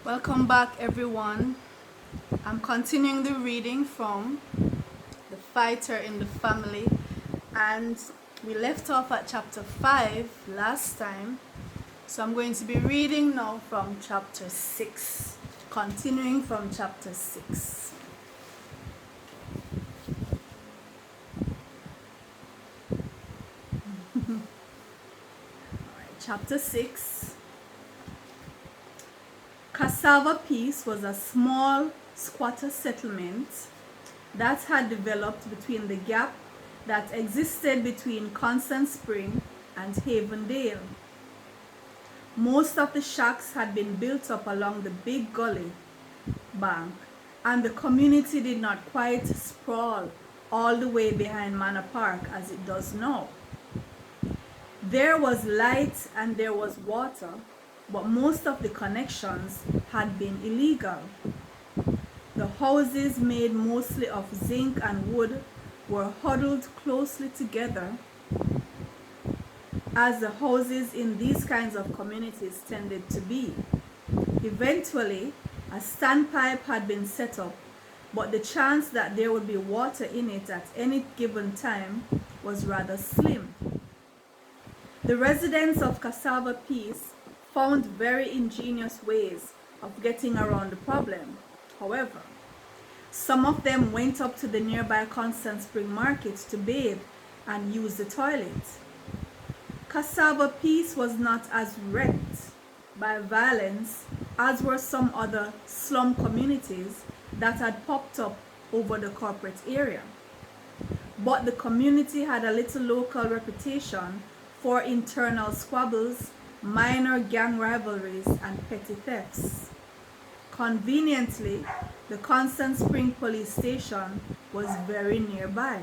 Welcome back, everyone. I'm continuing the reading from The Fighter in the Family, and we left off at chapter 5 last time. So I'm going to be reading now from chapter 6, continuing from chapter 6. Chapter 6. Cassava Peace was a small squatter settlement that had developed between the gap that existed between Constant Spring and Havendale. Most of the shacks had been built up along the big gully bank, and the community did not quite sprawl all the way behind Manor Park as it does now. There was light and there was water, but most of the connections had been illegal. The houses, made mostly of zinc and wood, were huddled closely together, as the houses in these kinds of communities tended to be. Eventually, a standpipe had been set up, but the chance that there would be water in it at any given time was rather slim. The residents of Cassava Peace found very ingenious ways of getting around the problem. However, some of them went up to the nearby Constant Spring Market to bathe and use the toilet. Cassava Peace was not as wrecked by violence as were some other slum communities that had popped up over the corporate area. But the community had a little local reputation for internal squabbles, minor gang rivalries, and petty thefts. Conveniently, the Constant Spring police station was very nearby.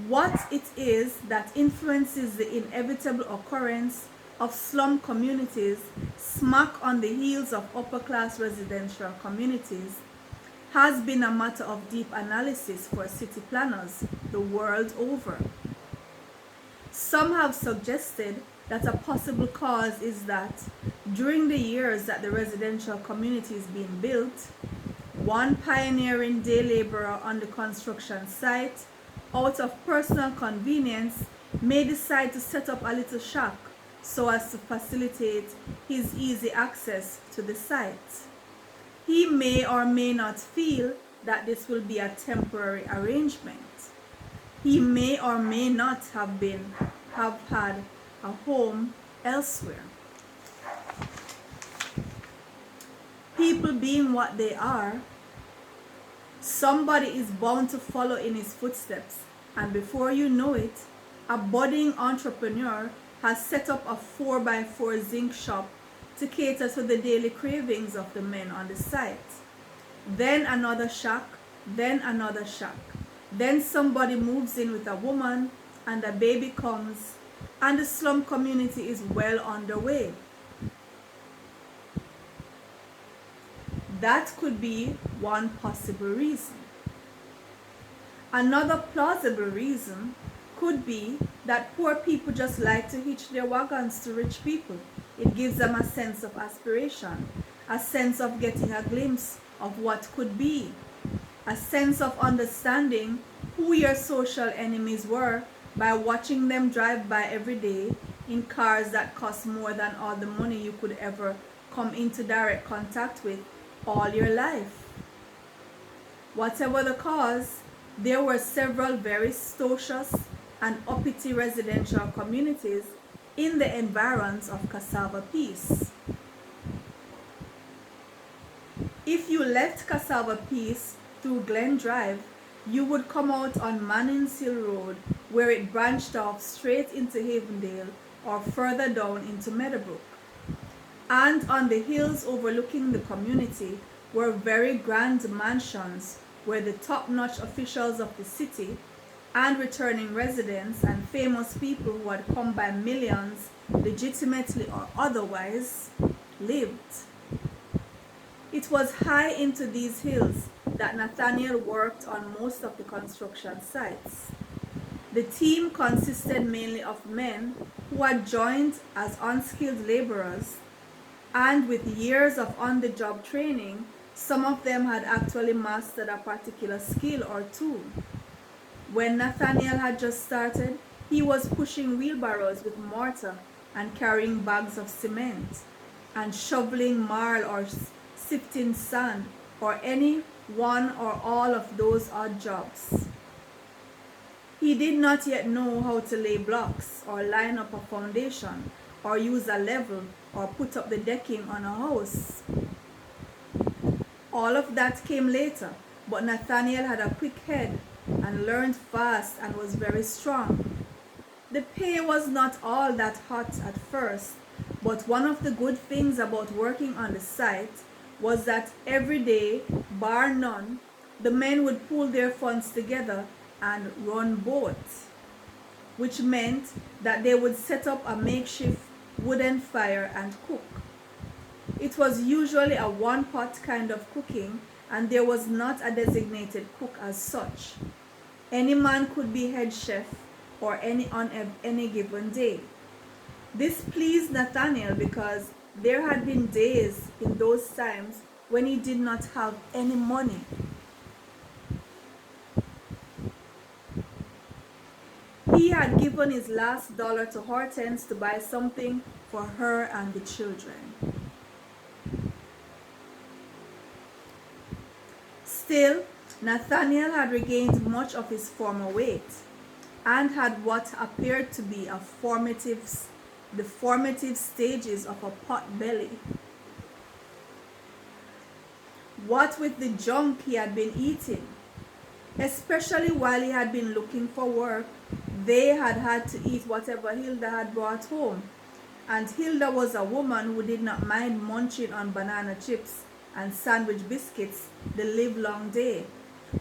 What it is that influences the inevitable occurrence of slum communities smack on the heels of upper-class residential communities has been a matter of deep analysis for city planners the world over. Some have suggested that a possible cause is that during the years that the residential community is being built, one pioneering day laborer on the construction site, out of personal convenience, may decide to set up a little shack so as to facilitate his easy access to the site. He may or may not feel that this will be a temporary arrangement. He may or may not have had a home elsewhere. People being what they are, somebody is bound to follow in his footsteps, and before you know it, a budding entrepreneur has set up a 4x4 zinc shop to cater to the daily cravings of the men on the site. Then another shack, then another shack. Then somebody moves in with a woman, and a baby comes, and the slum community is well underway. That could be one possible reason. Another plausible reason could be that poor people just like to hitch their wagons to rich people. It gives them a sense of aspiration, a sense of getting a glimpse of what could be, a sense of understanding who your social enemies were by watching them drive by every day in cars that cost more than all the money you could ever come into direct contact with all your life. Whatever the cause, there were several very stocious and uppity residential communities in the environs of Cassava Peace. If you left Cassava Peace through Glen Drive, you would come out on Manning's Hill Road, where it branched off straight into Havendale or further down into Meadowbrook. And on the hills overlooking the community were very grand mansions where the top-notch officials of the city and returning residents and famous people who had come by millions, legitimately or otherwise, lived. It was high into these hills that Nathaniel worked on most of the construction sites. The team consisted mainly of men who had joined as unskilled laborers And with years of on-the-job training, some of them had actually mastered a particular skill or two. When Nathaniel had just started, he was pushing wheelbarrows with mortar and carrying bags of cement and shoveling marl or sifting sand or any one or all of those odd jobs. He did not yet know how to lay blocks or line up a foundation or use a level or put up the decking on a house. All of that came later, but Nathaniel had a quick head and learned fast and was very strong. The pay was not all that hot at first, but one of the good things about working on the site was that every day, bar none, the men would pool their funds together and run boats, which meant that they would set up a makeshift wooden fire and cook. It was usually a one-pot kind of cooking, and there was not a designated cook as such. Any man could be head chef or on any given day. This pleased Nathaniel because there had been days in those times when he did not have any money. He had given his last dollar to Hortense to buy something for her and the children. Still, Nathaniel had regained much of his former weight and had what appeared to be the formative stages of a pot belly. What with the junk he had been eating, especially while he had been looking for work, they had had to eat whatever Hilda had brought home, and Hilda was a woman who did not mind munching on banana chips and sandwich biscuits the livelong day.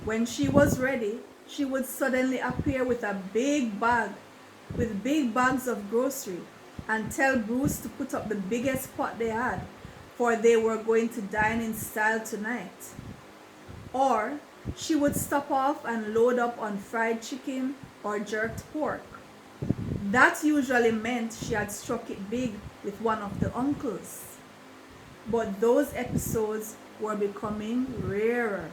When she was ready, she would suddenly appear with big bags of grocery and tell Bruce to put up the biggest pot they had, for they were going to dine in style tonight. Or she would stop off and load up on fried chicken or jerked pork. That usually meant she had struck it big with one of the uncles. But those episodes were becoming rarer.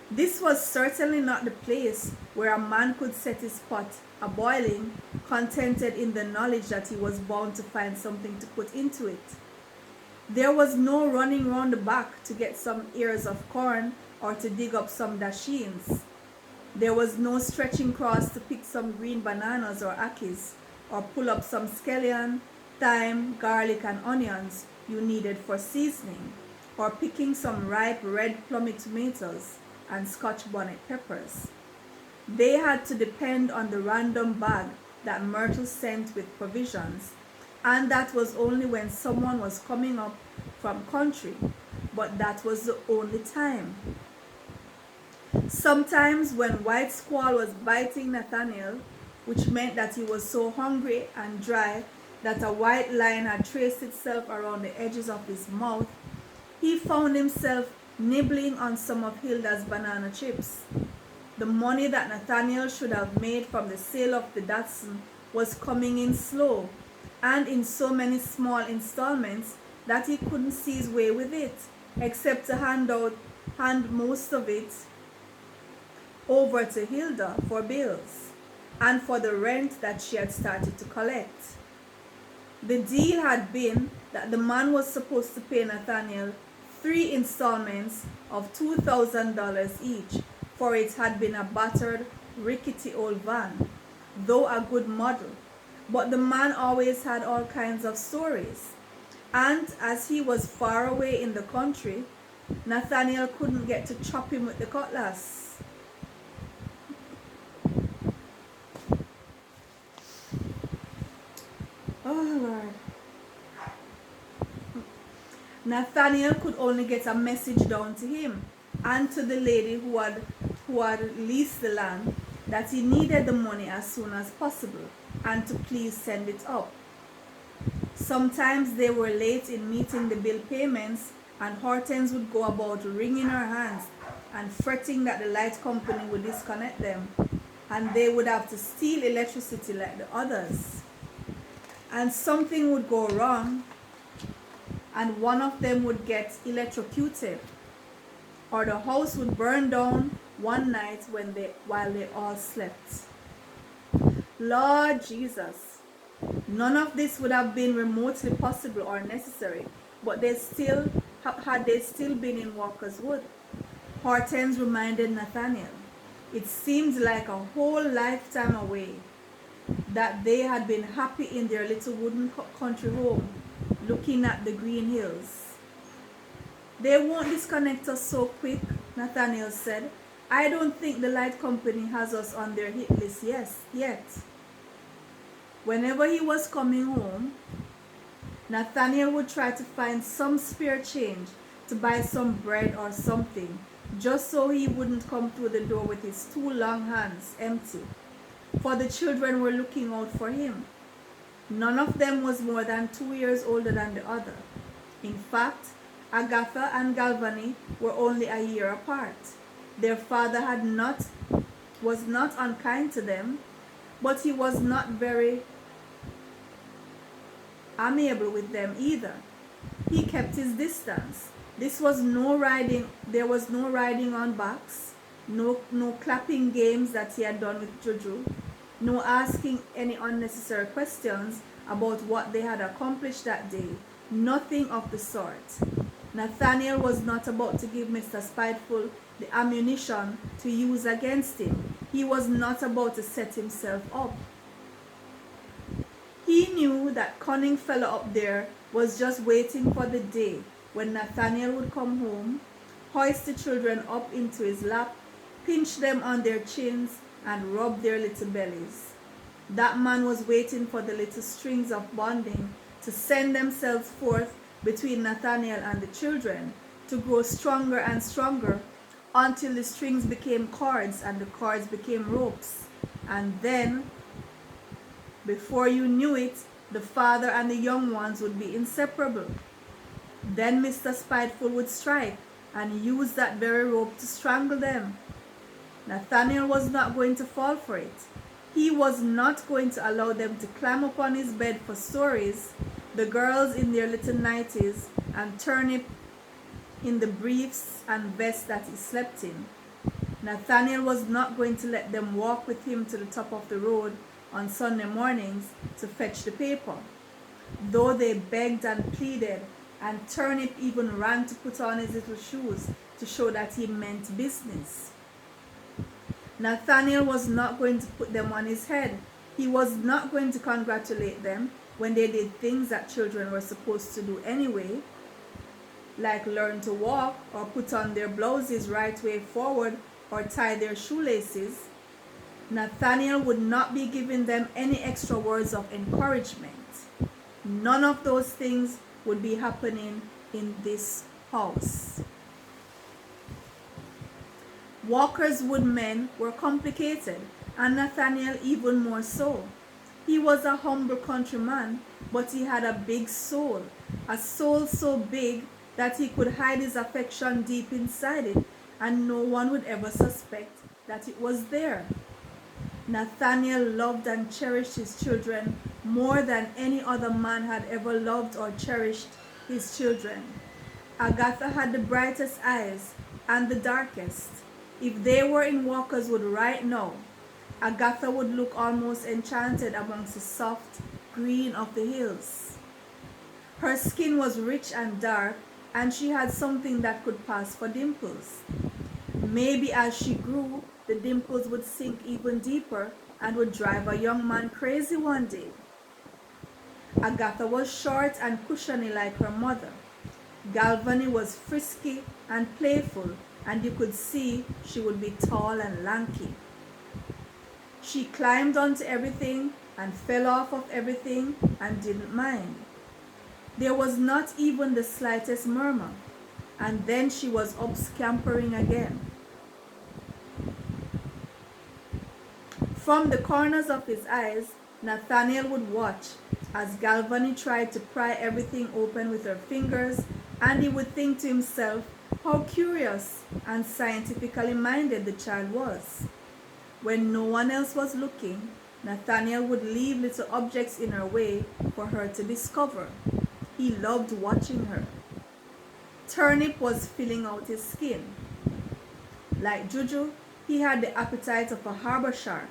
This was certainly not the place where a man could set his pot a-boiling, contented in the knowledge that he was bound to find something to put into it. There was no running round the back to get some ears of corn or to dig up some dashins. There was no stretching across to pick some green bananas or akis, or pull up some scallion, thyme, garlic, and onions you needed for seasoning, or picking some ripe red plummy tomatoes and Scotch bonnet peppers. They had to depend on the random bag that Myrtle sent with provisions, and that was only when someone was coming up from country, but that was the only time. Sometimes when White Squall was biting Nathaniel, which meant that he was so hungry and dry that a white line had traced itself around the edges of his mouth, he found himself nibbling on some of Hilda's banana chips. The money that Nathaniel should have made from the sale of the Datsun was coming in slow, and in so many small installments that he couldn't see his way with it, except to hand most of it over to Hilda for bills, and for the rent that she had started to collect. The deal had been that the man was supposed to pay Nathaniel 3 installments of $2,000 each, for it had been a battered, rickety old van, though a good model. But the man always had all kinds of stories, and as he was far away in the country, Nathaniel couldn't get to chop him with the cutlass. Oh Lord. Nathaniel could only get a message down to him and to the lady who had leased the land that he needed the money as soon as possible and to please send it up. Sometimes they were late in meeting the bill payments, and Hortense would go about wringing her hands and fretting that the light company would disconnect them and they would have to steal electricity like the others. and something would go wrong and one of them would get electrocuted, or the house would burn down one night while they all slept. Lord Jesus, none of this would have been remotely possible or necessary, but had they still been in Walker's Wood. Hortense reminded Nathaniel. It seemed like a whole lifetime away that they had been happy in their little wooden country home, looking at the green hills. They won't disconnect us so quick, Nathaniel said. I don't think the light company has us on their hit list yet. Whenever he was coming home, Nathaniel would try to find some spare change to buy some bread or something, just so he wouldn't come through the door with his two long hands empty. For the children were looking out for him. None of them was more than 2 years older than the other. In fact, Agatha and Galvani were only a year apart. Their father was not unkind to them, but he was not very amiable with them either. He kept his distance. There was no riding on backs, no clapping games that he had done with Juju, no asking any unnecessary questions about what they had accomplished that day. Nothing of the sort. Nathaniel was not about to give Mr. Spiteful the ammunition to use against him. He was not about to set himself up. He knew that cunning fellow up there was just waiting for the day when Nathaniel would come home, hoist the children up into his lap, pinch them on their chins, and rub their little bellies. That man was waiting for the little strings of bonding to send themselves forth between Nathaniel and the children, to grow stronger and stronger until the strings became cords and the cords became ropes. And then, before you knew it, the father and the young ones would be inseparable. Then Mr. Spiteful would strike and use that very rope to strangle them. Nathaniel was not going to fall for it. He was not going to allow them to climb upon his bed for stories, the girls in their little nighties and Turnip in the briefs and vests that he slept in. Nathaniel was not going to let them walk with him to the top of the road on Sunday mornings to fetch the paper, though they begged and pleaded, and Turnip even ran to put on his little shoes to show that he meant business. Nathaniel was not going to put them on his head. He was not going to congratulate them when they did things that children were supposed to do anyway, like learn to walk or put on their blouses right way forward or tie their shoelaces. Nathaniel would not be giving them any extra words of encouragement. None of those things would be happening in this house. Walker's Wood men were complicated, and Nathaniel even more so. He was a humble countryman, but he had a big soul, a soul so big that he could hide his affection deep inside it, and no one would ever suspect that it was there. Nathaniel loved and cherished his children more than any other man had ever loved or cherished his children. Agatha had the brightest eyes and the darkest. If they were in Walker's Wood right now, Agatha would look almost enchanted amongst the soft green of the hills. Her skin was rich and dark, and she had something that could pass for dimples. Maybe as she grew, the dimples would sink even deeper and would drive a young man crazy one day. Agatha was short and cushiony like her mother. Galvani was frisky and playful, and you could see she would be tall and lanky. She climbed onto everything and fell off of everything and didn't mind. There was not even the slightest murmur, and then she was up scampering again. From the corners of his eyes, Nathaniel would watch as Galvani tried to pry everything open with her fingers, and he would think to himself how curious and scientifically minded the child was. When no one else was looking, Nathaniel would leave little objects in her way for her to discover. He loved watching her. Turnip was filling out his skin. Like Juju, he had the appetite of a harbor shark.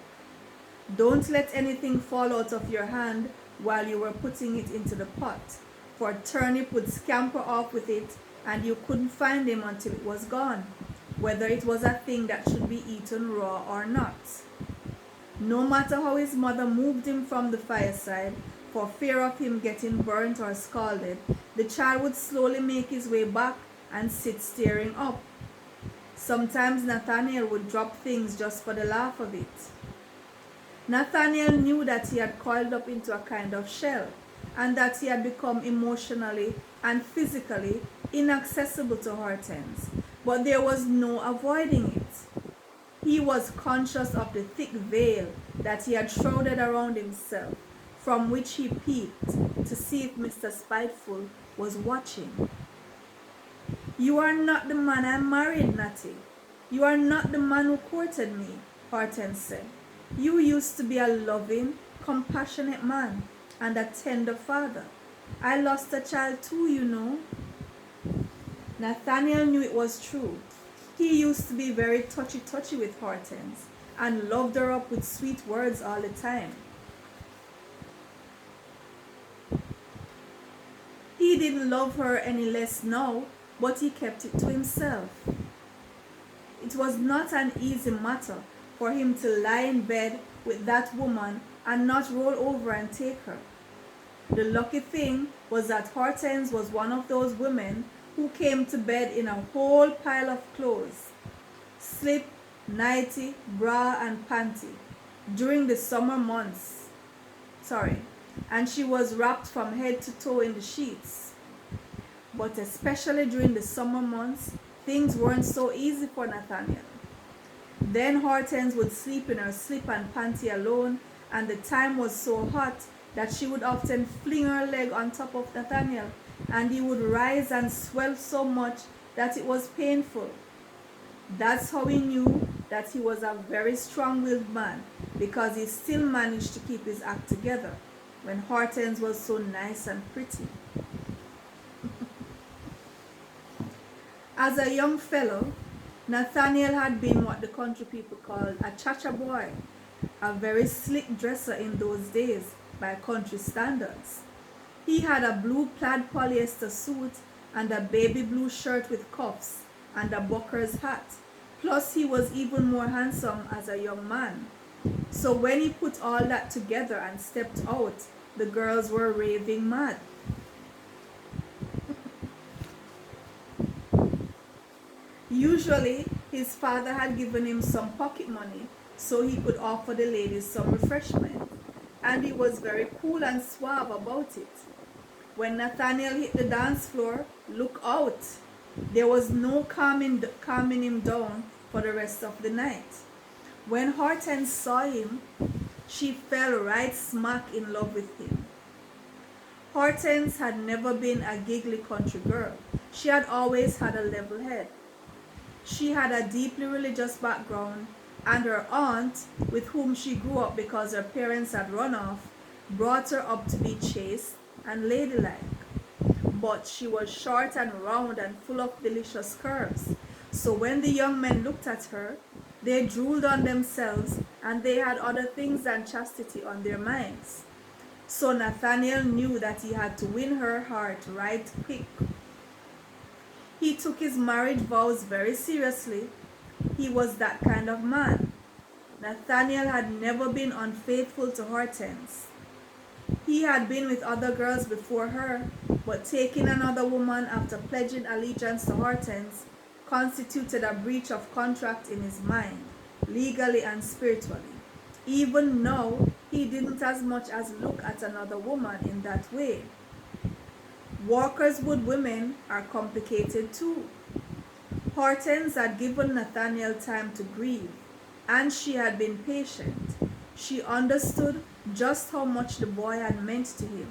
Don't let anything fall out of your hand while you were putting it into the pot, for Turnip would scamper off with it and you couldn't find him until it was gone, whether it was a thing that should be eaten raw or not. No matter how his mother moved him from the fireside, for fear of him getting burnt or scalded, the child would slowly make his way back and sit staring up. Sometimes Nathaniel would drop things just for the laugh of it. Nathaniel knew that he had coiled up into a kind of shell, and that he had become emotionally and physically inaccessible to Hortense, but there was no avoiding it. He was conscious of the thick veil that he had shrouded around himself, from which he peeped to see if Mr. Spiteful was watching. "You are not the man I married, Natty. You are not the man who courted me," Hortense said. "You used to be a loving, compassionate man and a tender father. I lost a child too, you know." Nathaniel knew it was true. He used to be very touchy-touchy with Hortense and loved her up with sweet words all the time. He didn't love her any less now, but he kept it to himself. It was not an easy matter for him to lie in bed with that woman and not roll over and take her. The lucky thing was that Hortense was one of those women who came to bed in a whole pile of clothes, slip, nightie, bra and panty, during the summer months. And she was wrapped from head to toe in the sheets. But especially during the summer months, things weren't so easy for Nathaniel. Then Hortense would sleep in her slip and panty alone, and the time was so hot that she would often fling her leg on top of Nathaniel, and he would rise and swell so much that it was painful. That's how he knew that he was a very strong-willed man, because he still managed to keep his act together when Hortense was so nice and pretty. As a young fellow, Nathaniel had been what the country people called a cha-cha boy, a very slick dresser in those days by country standards. He had a blue plaid polyester suit and a baby blue shirt with cuffs and a Bucker's hat. Plus he was even more handsome as a young man. So when he put all that together and stepped out, the girls were raving mad. Usually, his father had given him some pocket money so he could offer the ladies some refreshment, and he was very cool and suave about it. When Nathaniel hit the dance floor, look out! There was no calming him down for the rest of the night. When Hortense saw him, she fell right smack in love with him. Hortense had never been a giggly country girl. She had always had a level head. She had a deeply religious background, and her aunt, with whom she grew up because her parents had run off, brought her up to be chaste and ladylike. But she was short and round and full of delicious curves, so when the young men looked at her, they drooled on themselves, and they had other things than chastity on their minds. So Nathaniel knew that he had to win her heart right quick. He took his marriage vows very seriously. He was that kind of man. Nathaniel had never been unfaithful to Hortense. He had been with other girls before her, but taking another woman after pledging allegiance to Hortense constituted a breach of contract in his mind, legally and spiritually. Even now, he didn't as much as look at another woman in that way. Walkerswood women are complicated too. Hortense had given Nathaniel time to grieve, and she had been patient. She understood just how much the boy had meant to him.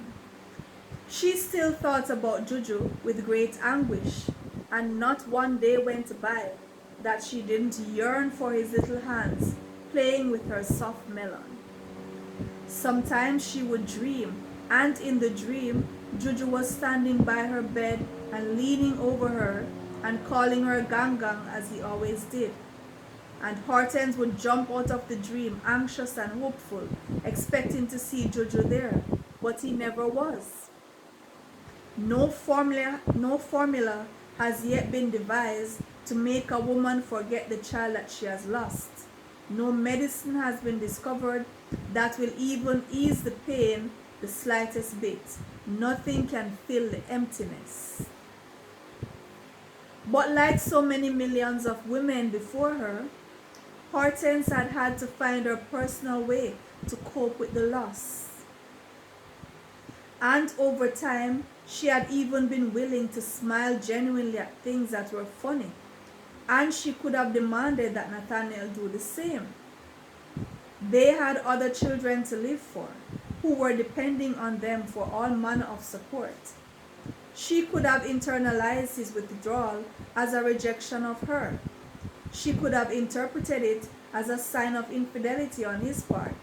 She still thought about Juju with great anguish, and not one day went by that she didn't yearn for his little hands playing with her soft melon. Sometimes she would dream, and in the dream, Juju was standing by her bed and leaning over her and calling her Gang Gang as he always did. And Hortense would jump out of the dream, anxious and hopeful, expecting to see Jojo there, but he never was. No formula has yet been devised to make a woman forget the child that she has lost. No medicine has been discovered that will even ease the pain the slightest bit. Nothing can fill the emptiness. But like so many millions of women before her, Hortense had had to find her personal way to cope with the loss. And over time, she had even been willing to smile genuinely at things that were funny. And she could have demanded that Nathaniel do the same. They had other children to live for, who were depending on them for all manner of support. She could have internalized his withdrawal as a rejection of her. She could have interpreted it as a sign of infidelity on his part.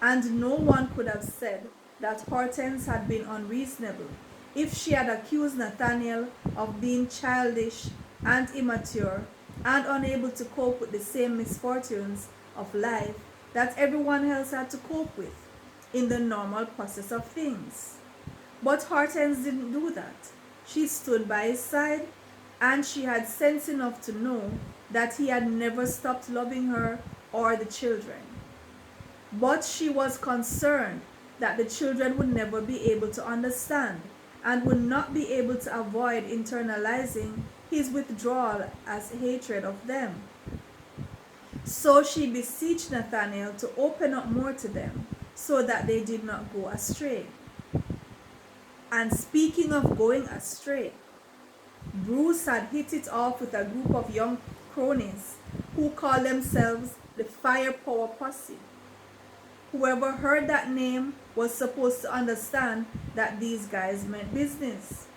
And no one could have said that Hortense had been unreasonable if she had accused Nathaniel of being childish and immature and unable to cope with the same misfortunes of life that everyone else had to cope with in the normal process of things. But Hortense didn't do that. She stood by his side, and she had sense enough to know that he had never stopped loving her or the children. But she was concerned that the children would never be able to understand and would not be able to avoid internalizing his withdrawal as hatred of them. So she beseeched Nathaniel to open up more to them so that they did not go astray. And speaking of going astray, Bruce had hit it off with a group of young cronies who called themselves the Firepower Posse. Whoever heard that name was supposed to understand that these guys meant business.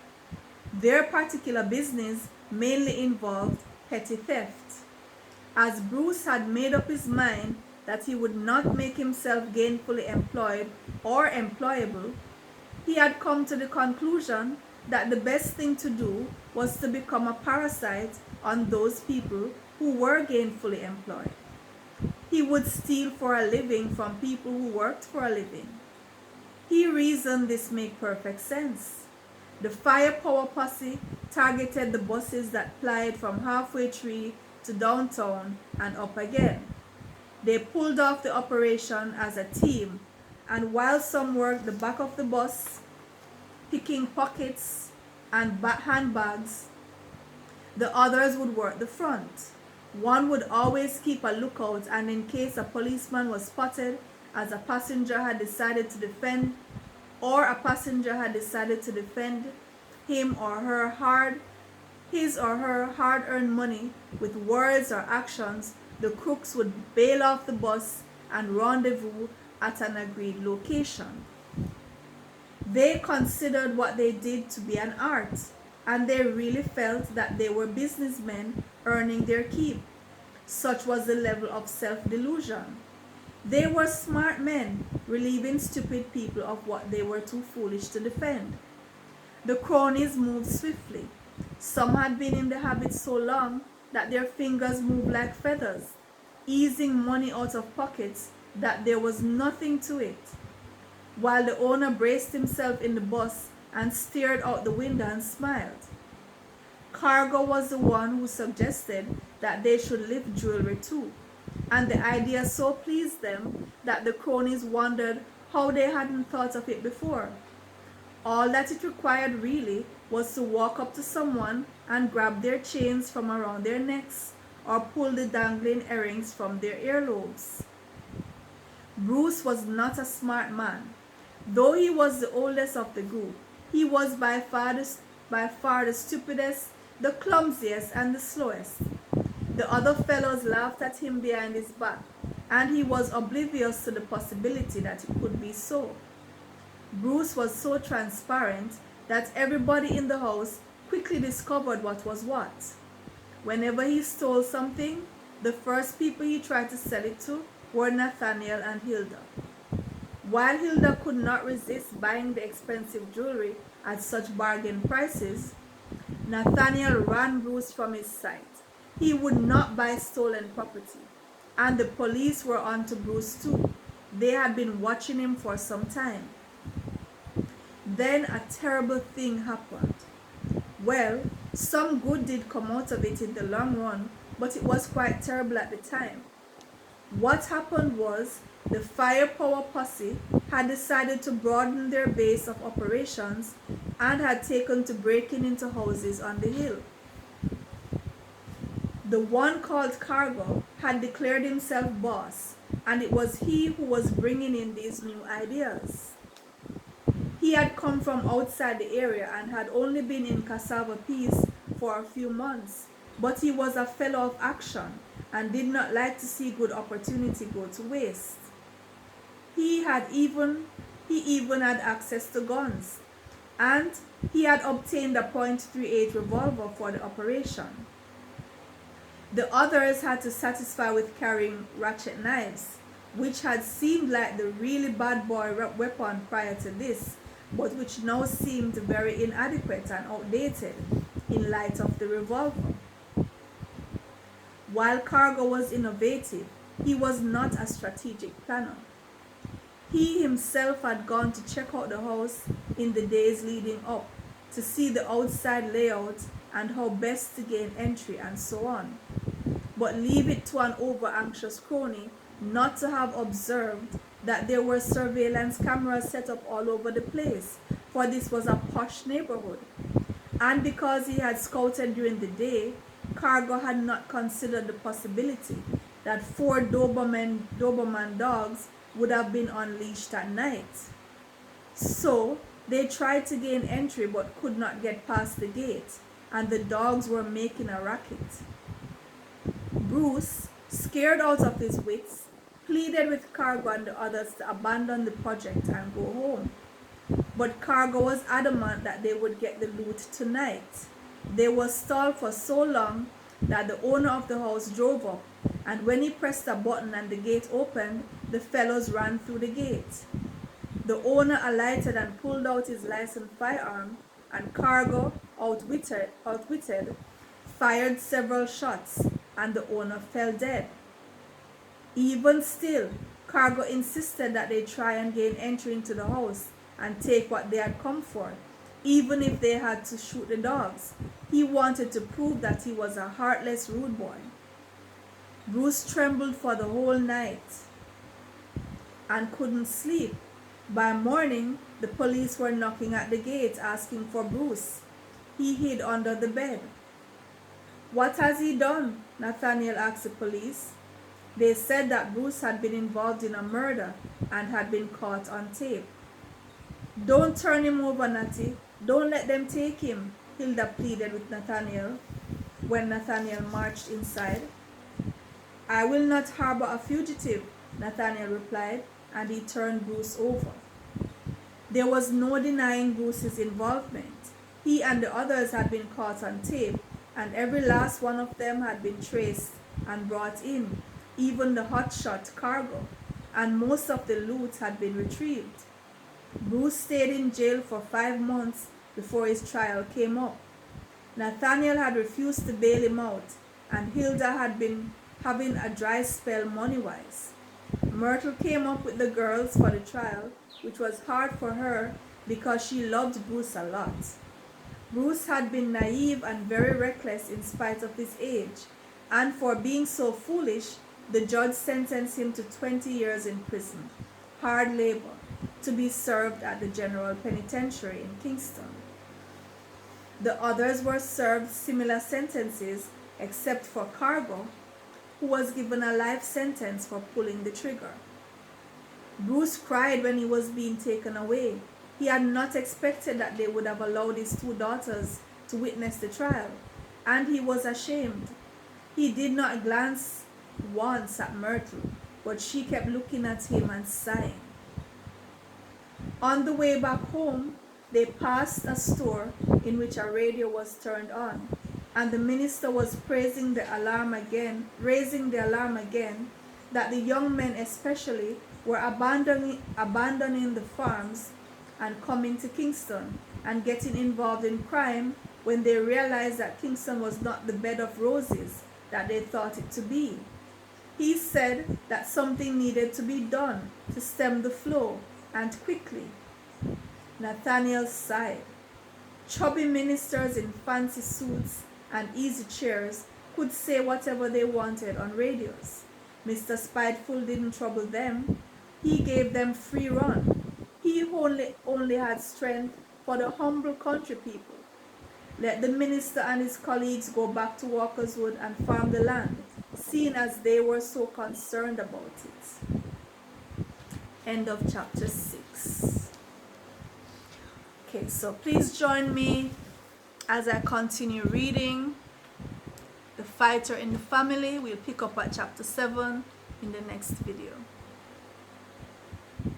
Their particular business mainly involved petty theft. As Bruce had made up his mind that he would not make himself gainfully employed or employable, he had come to the conclusion that the best thing to do was to become a parasite on those people who were gainfully employed. He would steal for a living from people who worked for a living. He reasoned this made perfect sense. The Firepower Posse targeted the buses that plied from Halfway Tree to downtown and up again. They pulled off the operation as a team, and while some worked the back of the bus, picking pockets and handbags, the others would work the front. One would always keep a lookout, and in case a policeman was spotted as a passenger had decided to defend, him or her his or her hard-earned money with words or actions, the crooks would bail off the bus and rendezvous at an agreed location. They considered what they did to be an art, and they really felt that they were businessmen earning their keep. Such was the level of self-delusion. They were smart men, relieving stupid people of what they were too foolish to defend. The cronies moved swiftly. Some had been in the habit so long that their fingers moved like feathers, easing money out of pockets that there was nothing to it, while the owner braced himself in the bus and stared out the window and smiled. Cargo was the one who suggested that they should lift jewelry too, and the idea so pleased them that the cronies wondered how they hadn't thought of it before. All that it required really was to walk up to someone and grab their chains from around their necks or pull the dangling earrings from their earlobes. Bruce was not a smart man. Though he was the oldest of the group, he was by far the stupidest, the clumsiest, and the slowest. The other fellows laughed at him behind his back, and he was oblivious to the possibility that it could be so. Bruce was so transparent that everybody in the house quickly discovered what was what. Whenever he stole something, the first people he tried to sell it to were Nathaniel and Hilda. While Hilda could not resist buying the expensive jewelry at such bargain prices, Nathaniel ran Bruce from his sight. He would not buy stolen property. And the police were on to Bruce too. They had been watching him for some time. Then a terrible thing happened. Well, some good did come out of it in the long run, but it was quite terrible at the time. What happened was the firepower posse had decided to broaden their base of operations and had taken to breaking into houses on the hill. The one called Cargo had declared himself boss, and it was he who was bringing in these new ideas. He had come from outside the area and had only been in Cassava Peace for a few months, but he was a fellow of action and did not like to see good opportunity go to waste. He even had access to guns, and he had obtained a .38 revolver for the operation. The others had to satisfy with carrying ratchet knives, which had seemed like the really bad boy weapon prior to this, but which now seemed very inadequate and outdated in light of the revolver. While Cargo was innovative, he was not a strategic planner. He himself had gone to check out the house in the days leading up, to see the outside layout and how best to gain entry and so on. But leave it to an over-anxious crony not to have observed that there were surveillance cameras set up all over the place, for this was a posh neighborhood. And because he had scouted during the day, Cargo had not considered the possibility that 4 Doberman dogs would have been unleashed at night. So they tried to gain entry but could not get past the gate, and the dogs were making a racket. Bruce, scared out of his wits, pleaded with Cargo and the others to abandon the project and go home. But Cargo was adamant that they would get the loot tonight. They were stalled for so long that the owner of the house drove up, and when he pressed a button and the gate opened, the fellows ran through the gate. The owner alighted and pulled out his licensed firearm, and Cargo, outwitted, fired several shots, and the owner fell dead. Even still, Cargo insisted that they try and gain entry into the house and take what they had come for, even if they had to shoot the dogs. He wanted to prove that he was a heartless, rude boy. Bruce trembled for the whole night and couldn't sleep. By morning, the police were knocking at the gate asking for Bruce. He hid under the bed. "What has he done?" Nathaniel asked the police. They said that Bruce had been involved in a murder and had been caught on tape. "Don't turn him over, Natty. Don't let them take him," Hilda pleaded with Nathaniel when Nathaniel marched inside. "I will not harbor a fugitive," Nathaniel replied, and he turned Bruce over. There was no denying Bruce's involvement. He and the others had been caught on tape, and every last one of them had been traced and brought in, even the hotshot Cargo, and most of the loot had been retrieved. Bruce stayed in jail for 5 months before his trial came up. Nathaniel had refused to bail him out, and Hilda had been having a dry spell money-wise. Myrtle came up with the girls for the trial, which was hard for her because she loved Bruce a lot. Bruce had been naive and very reckless in spite of his age, and for being so foolish, the judge sentenced him to 20 years in prison, hard labor, to be served at the General Penitentiary in Kingston. The others were served similar sentences except for Cargo, who was given a life sentence for pulling the trigger. Bruce cried when he was being taken away. He had not expected that they would have allowed his 2 daughters to witness the trial, and he was ashamed. He did not glance once at Myrtle, but she kept looking at him and sighing. On the way back home, they passed a store in which a radio was turned on, and the minister was raising the alarm again that the young men especially were abandoning the farms and coming to Kingston and getting involved in crime when they realized that Kingston was not the bed of roses that they thought it to be. He said that something needed to be done to stem the flow, and quickly. Nathaniel sighed. Chubby ministers in fancy suits and easy chairs could say whatever they wanted on radios. Mr. Spiteful didn't trouble them. He gave them free run. He only had strength for the humble country people. Let the minister and his colleagues go back to Walkerswood and farm the land, seeing as they were so concerned about it. End of chapter 6. Okay, so please join me as I continue reading The Fighter in the Family. We'll pick up at chapter 7 in the next video.